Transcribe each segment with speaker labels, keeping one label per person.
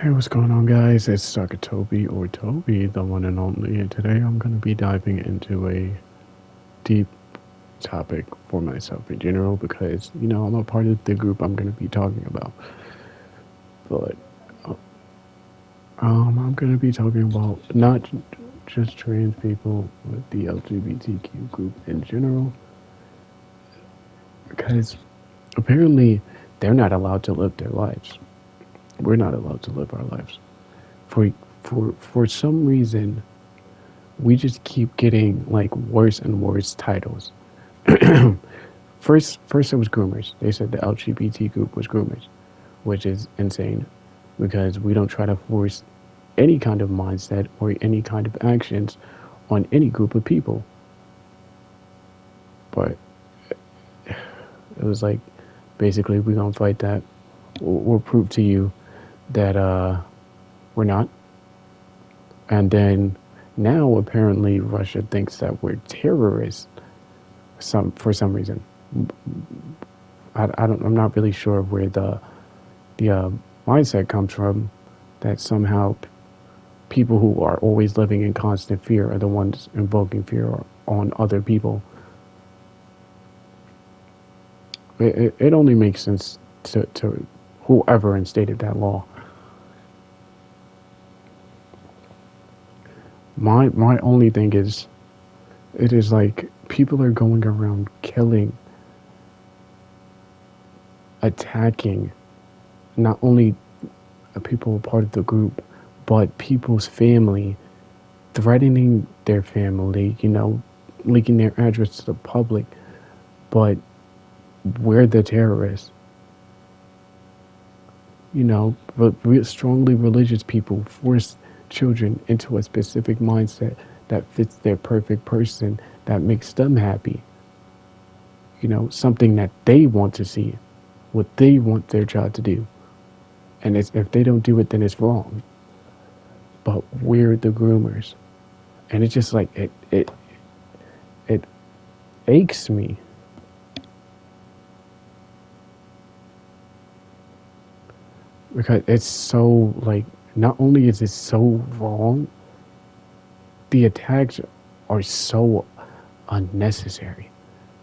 Speaker 1: Hey, what's going on, guys? It's Sucker Tobi or Toby, the one and only, and today I'm going to be diving into a deep topic for myself in general because, I'm a part of the group I'm going to be talking about. But I'm going to be talking about not just trans people, but the LGBTQ group in general because apparently they're not allowed to live their lives. We're not allowed to live our lives. For, for some reason, we just keep getting like worse and worse titles. First it was groomers. They said the LGBT group was groomers, which is insane because we don't try to force any kind of mindset or any kind of actions on any group of people. But it was like basically we're gonna fight that. We'll prove to you that we're not. And then now apparently Russia thinks that we're terrorists for some reason. I'm not really sure where the mindset comes from that somehow people who are always living in constant fear are the ones invoking fear on other people. It only makes sense to whoever instated that law. My only thing is, it is like people are going around killing, attacking, not only people part of the group, but people's family, threatening their family, leaking their address to the public, but we're the terrorists. But strongly religious people force children into a specific mindset that fits their perfect person, that makes them happy. Something that they want to see, what they want their child to do. And if they don't do it, then it's wrong. But we're the groomers. And it's just like, it aches me. Because it's so, like, not only is it so wrong, the attacks are so unnecessary.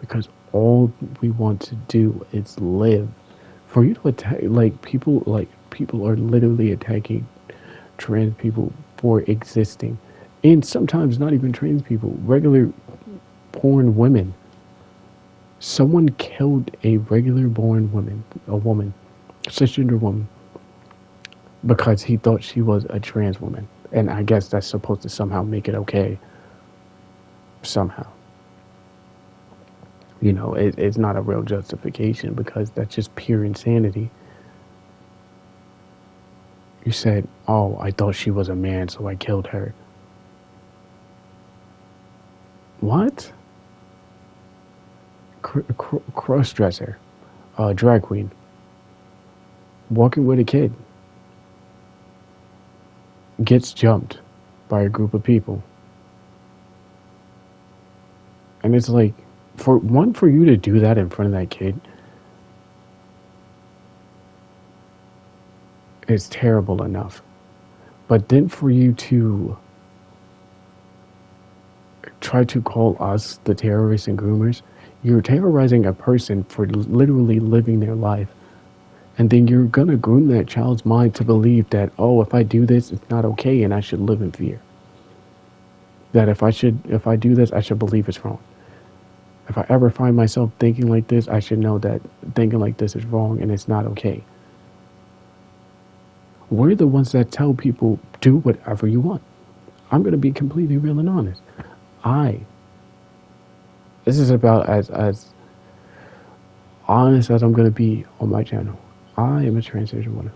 Speaker 1: Because all we want to do is live. For you to attack, people are literally attacking trans people for existing. And sometimes not even trans people, regular born women. Someone killed a regular born woman, cisgender woman, because he thought she was a trans woman. And I guess that's supposed to somehow make it okay. Somehow. It's not a real justification because that's just pure insanity. You said, oh, I thought she was a man, so I killed her. What? Cross-dresser, drag queen, walking with a kid, gets jumped by a group of people. And it's like, for you to do that in front of that kid is terrible enough. But then for you to try to call us the terrorists and groomers, you're terrorizing a person for literally living their life. And then you're going to groom that child's mind to believe that, oh, if I do this, it's not okay and I should live in fear. That if I do this, I should believe it's wrong. If I ever find myself thinking like this, I should know that thinking like this is wrong and it's not okay. We're the ones that tell people, do whatever you want. I'm going to be completely real and honest. This is about as honest as I'm going to be on my channel. I am a transgender woman.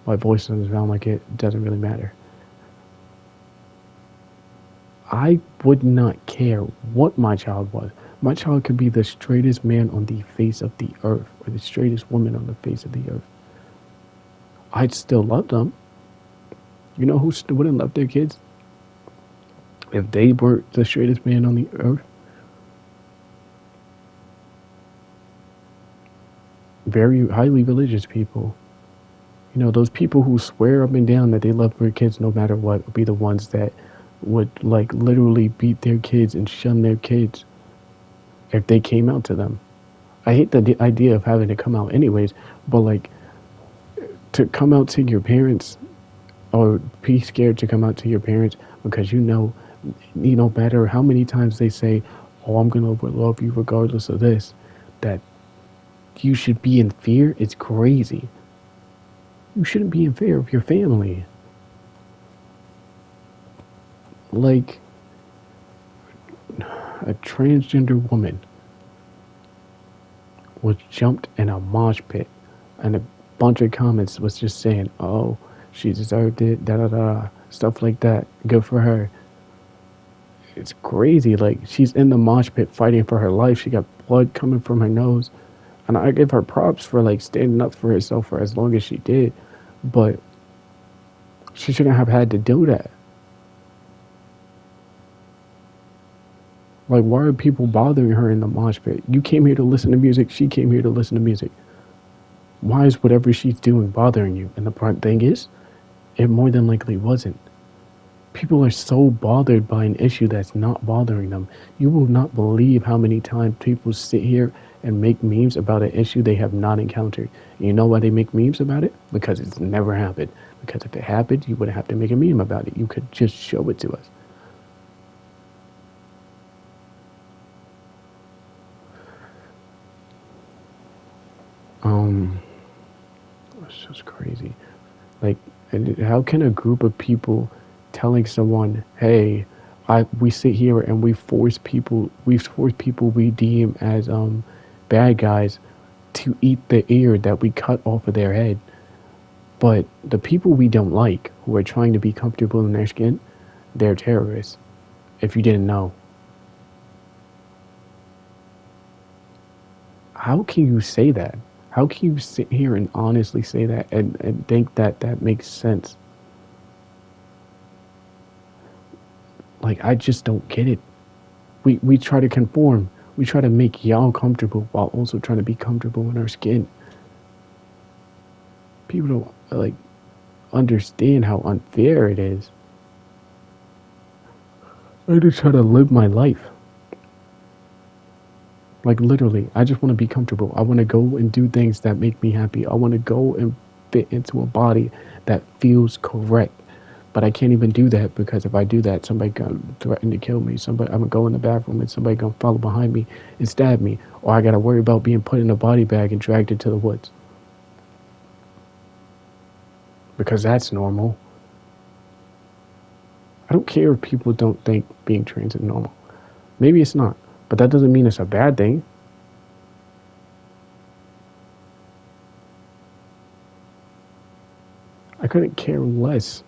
Speaker 1: My voice doesn't sound like it doesn't really matter. I would not care what my child was. My child could be the straightest man on the face of the earth or the straightest woman on the face of the earth. I'd still love them. You know who wouldn't love their kids? If they were the straightest man on the earth. Very highly religious people You know, those people who swear up and down that they love their kids no matter what would be the ones that would like literally beat their kids and shun their kids if they came out to them. I hate the idea of having to come out anyways, but like to come out to your parents or be scared to come out to your parents because no matter how many times they say, "Oh, I'm gonna love you regardless of this," that you should be in fear. It's crazy. You shouldn't be in fear of your family. Like a transgender woman was jumped in a mosh pit, and a bunch of comments was just saying, "Oh, she deserved it," da da da, stuff like that. Good for her. It's crazy. Like she's in the mosh pit fighting for her life. She got blood coming from her nose, and I give her props for like standing up for herself for as long as she did. But she shouldn't have had to do that. Like, why are people bothering her in the mosh pit? You came here to listen to music. She came here to listen to music. Why is whatever she's doing bothering you? And the thing is, it more than likely wasn't. People are so bothered by an issue that's not bothering them. You will not believe how many times people sit here and make memes about an issue they have not encountered. And you know why they make memes about it? Because it's never happened. Because if it happened, you wouldn't have to make a meme about it. You could just show it to us. It's just crazy. Like, how can a group of people telling someone, "Hey, we sit here and we force people we deem as bad guys to eat the ear that we cut off of their head," but the people we don't like who are trying to be comfortable in their skin, they're terrorists. If you didn't know, how can you say that? How can you sit here and honestly say that and think that that makes sense? Like, I just don't get it. We try to conform. We try to make y'all comfortable while also trying to be comfortable in our skin. People don't like understand how unfair it is. I just try to live my life. Like literally, I just want to be comfortable. I want to go and do things that make me happy. I want to go and fit into a body that feels correct. But I can't even do that because if I do that, somebody gonna threaten to kill me. I'm gonna go in the bathroom and somebody gonna follow behind me and stab me. Or I gotta worry about being put in a body bag and dragged into the woods. Because that's normal. I don't care if people don't think being trans is normal. Maybe it's not. But that doesn't mean it's a bad thing. I couldn't care less.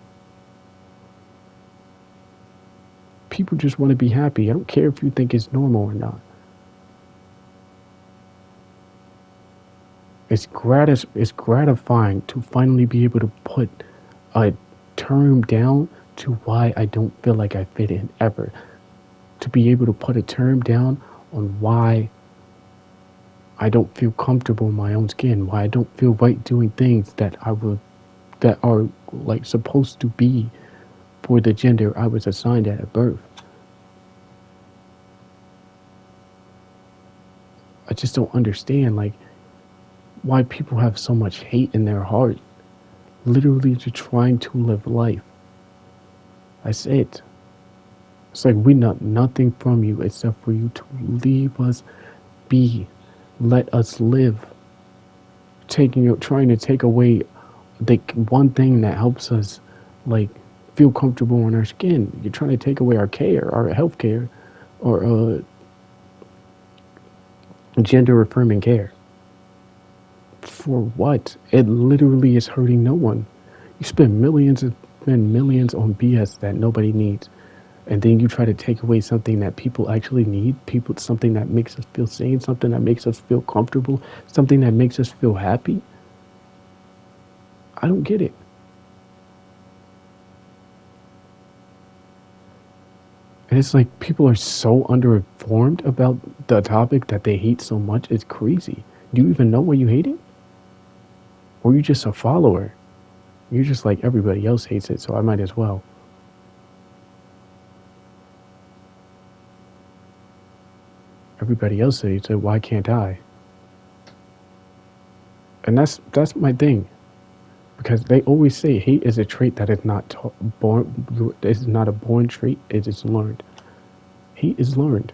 Speaker 1: People just want to be happy. I don't care if you think it's normal or not. It's gratifying to finally be able to put a term down to why I don't feel like I fit in ever. To be able to put a term down on why I don't feel comfortable in my own skin, why I don't feel right doing things that are like supposed to be for the gender I was assigned at birth. I just don't understand like why people have so much hate in their heart, literally just trying to live life. I say it. It's like we want nothing from you except for you to leave us be, let us live. Trying to take away the one thing that helps us, like, feel comfortable in our skin. You're trying to take away our care, our health care, or gender affirming care. For what? It literally is hurting no one. You spend millions on BS that nobody needs. And then you try to take away something that people actually need, something that makes us feel sane, something that makes us feel comfortable, something that makes us feel happy. I don't get it. And it's like people are so underinformed about the topic that they hate so much. It's crazy. Do you even know why you hate it? Or are you just a follower? You're just like everybody else hates it, so I might as well. Everybody else hates it, why can't I? And that's my thing. Because they always say hate is a trait that is not born. It's not a born trait. It is learned. Hate is learned.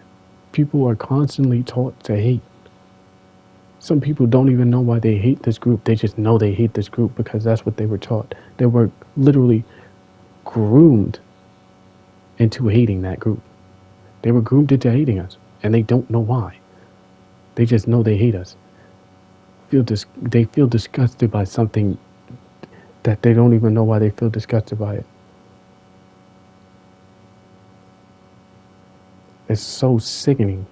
Speaker 1: People are constantly taught to hate. Some people don't even know why they hate this group. They just know they hate this group because that's what they were taught. They were literally groomed into hating that group. They were groomed into hating us, and they don't know why. They just know they hate us. They feel disgusted by something that they don't even know why they feel disgusted by it. It's so sickening.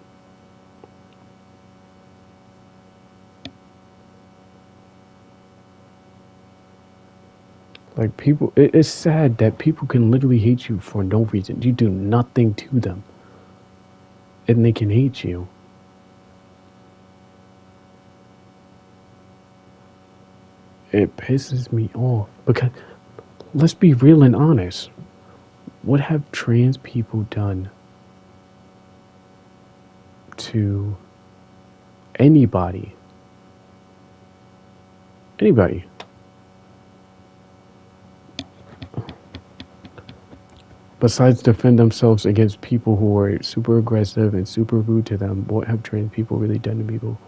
Speaker 1: Like people, it's sad that people can literally hate you for no reason. You do nothing to them, and they can hate you. It pisses me off because let's be real and honest. What have trans people done to anybody? Anybody. Besides defend themselves against people who are super aggressive and super rude to them, what have trans people really done to people?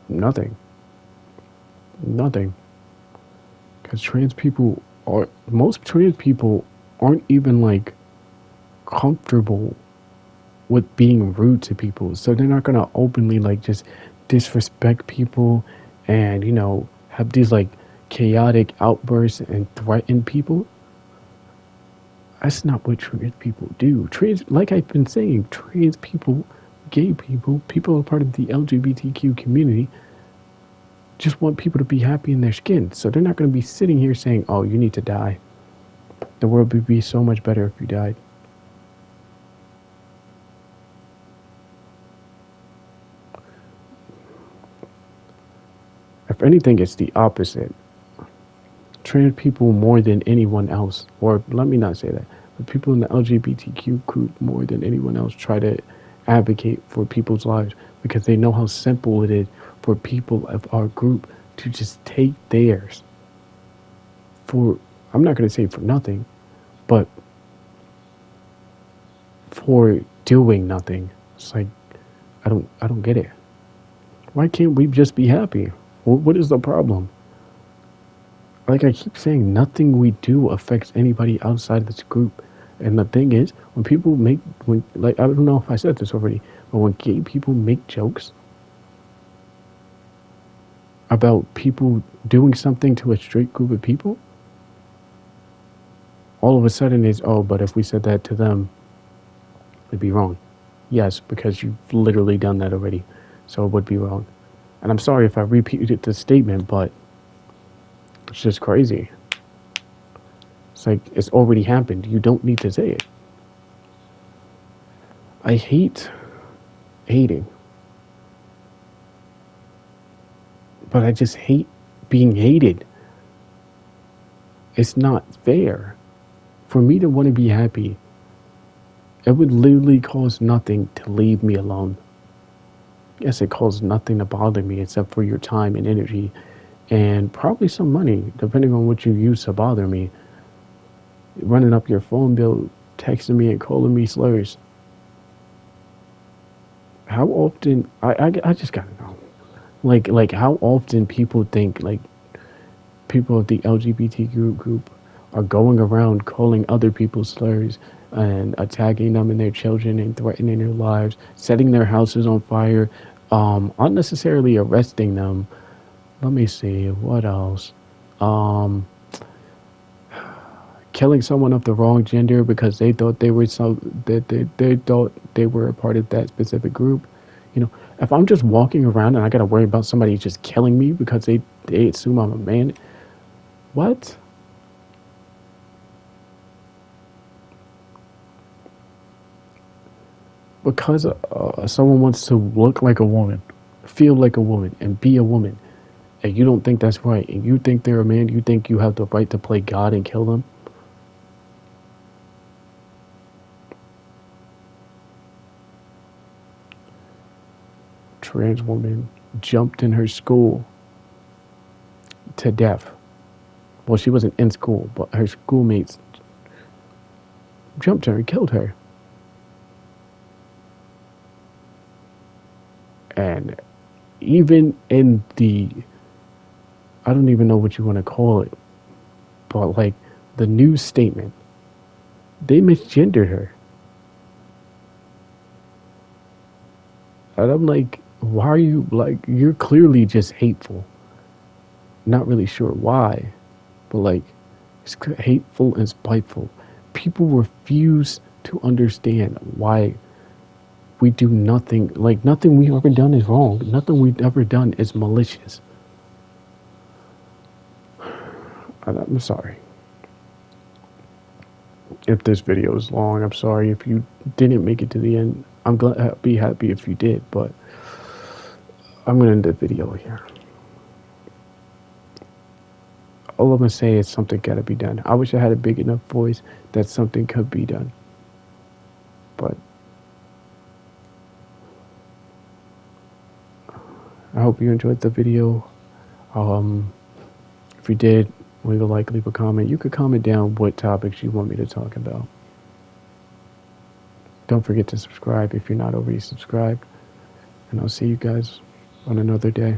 Speaker 1: Nothing. Nothing. Because most trans people aren't even like comfortable with being rude to people. So they're not going to openly like just disrespect people and, have these like chaotic outbursts and threaten people. That's not what trans people do. Like I've been saying, trans people, gay people, people are part of the LGBTQ community, just want people to be happy in their skin. So they're not going to be sitting here saying, oh, you need to die. The world would be so much better if you died. If anything, it's the opposite. Trans people more than anyone else, or let me not say that, but people in the LGBTQ group more than anyone else try to advocate for people's lives because they know how simple it is for people of our group to just take theirs for, I'm not going to say for nothing, but for doing nothing. It's like, I don't get it. Why can't we just be happy? What is the problem? Like I keep saying, nothing we do affects anybody outside this group. And the thing is, when I don't know if I said this already, but when gay people make jokes about people doing something to a straight group of people, all of a sudden it's, oh, but if we said that to them, it'd be wrong. Yes, because you've literally done that already, so it would be wrong. And I'm sorry if I repeated the statement, but it's just crazy. It's like it's already happened. You don't need to say it. I hate hating. But I just hate being hated. It's not fair. For me to want to be happy, it would literally cost nothing to leave me alone. Yes, it costs nothing to bother me except for your time and energy and probably some money, depending on what you use to bother me. Running up your phone bill, texting me and calling me slurs. How often, I just gotta know. Like how often people think like people of the LGBTQ group are going around calling other people slurs and attacking them and their children and threatening their lives, setting their houses on fire, unnecessarily arresting them. Let me see, what else? Killing someone of the wrong gender because they thought they were they thought they were a part of that specific group. If I'm just walking around and I gotta worry about somebody just killing me because they assume I'm a man, what? Because someone wants to look like a woman, feel like a woman, and be a woman, and you don't think that's right, and you think they're a man, you think you have the right to play God and kill them? Trans woman jumped in her school to death. Well, she wasn't in school, but her schoolmates jumped her and killed her. And even in the, I don't even know what you want to call it, but like the news statement, they misgendered her. And I'm like, why are you, like, you're clearly just hateful. Not really sure why, but like, it's hateful and spiteful. People refuse to understand why we do nothing, like, nothing we've ever done is wrong. Nothing we've ever done is malicious. I'm sorry. If this video is long, I'm sorry. If you didn't make it to the end, I'm glad, be happy if you did, but I'm going to end the video here. All I'm going to say is something got to be done. I wish I had a big enough voice that something could be done. But I hope you enjoyed the video. If you did, leave a like, leave a comment. You could comment down what topics you want me to talk about. Don't forget to subscribe if you're not already subscribed. And I'll see you guys on another day.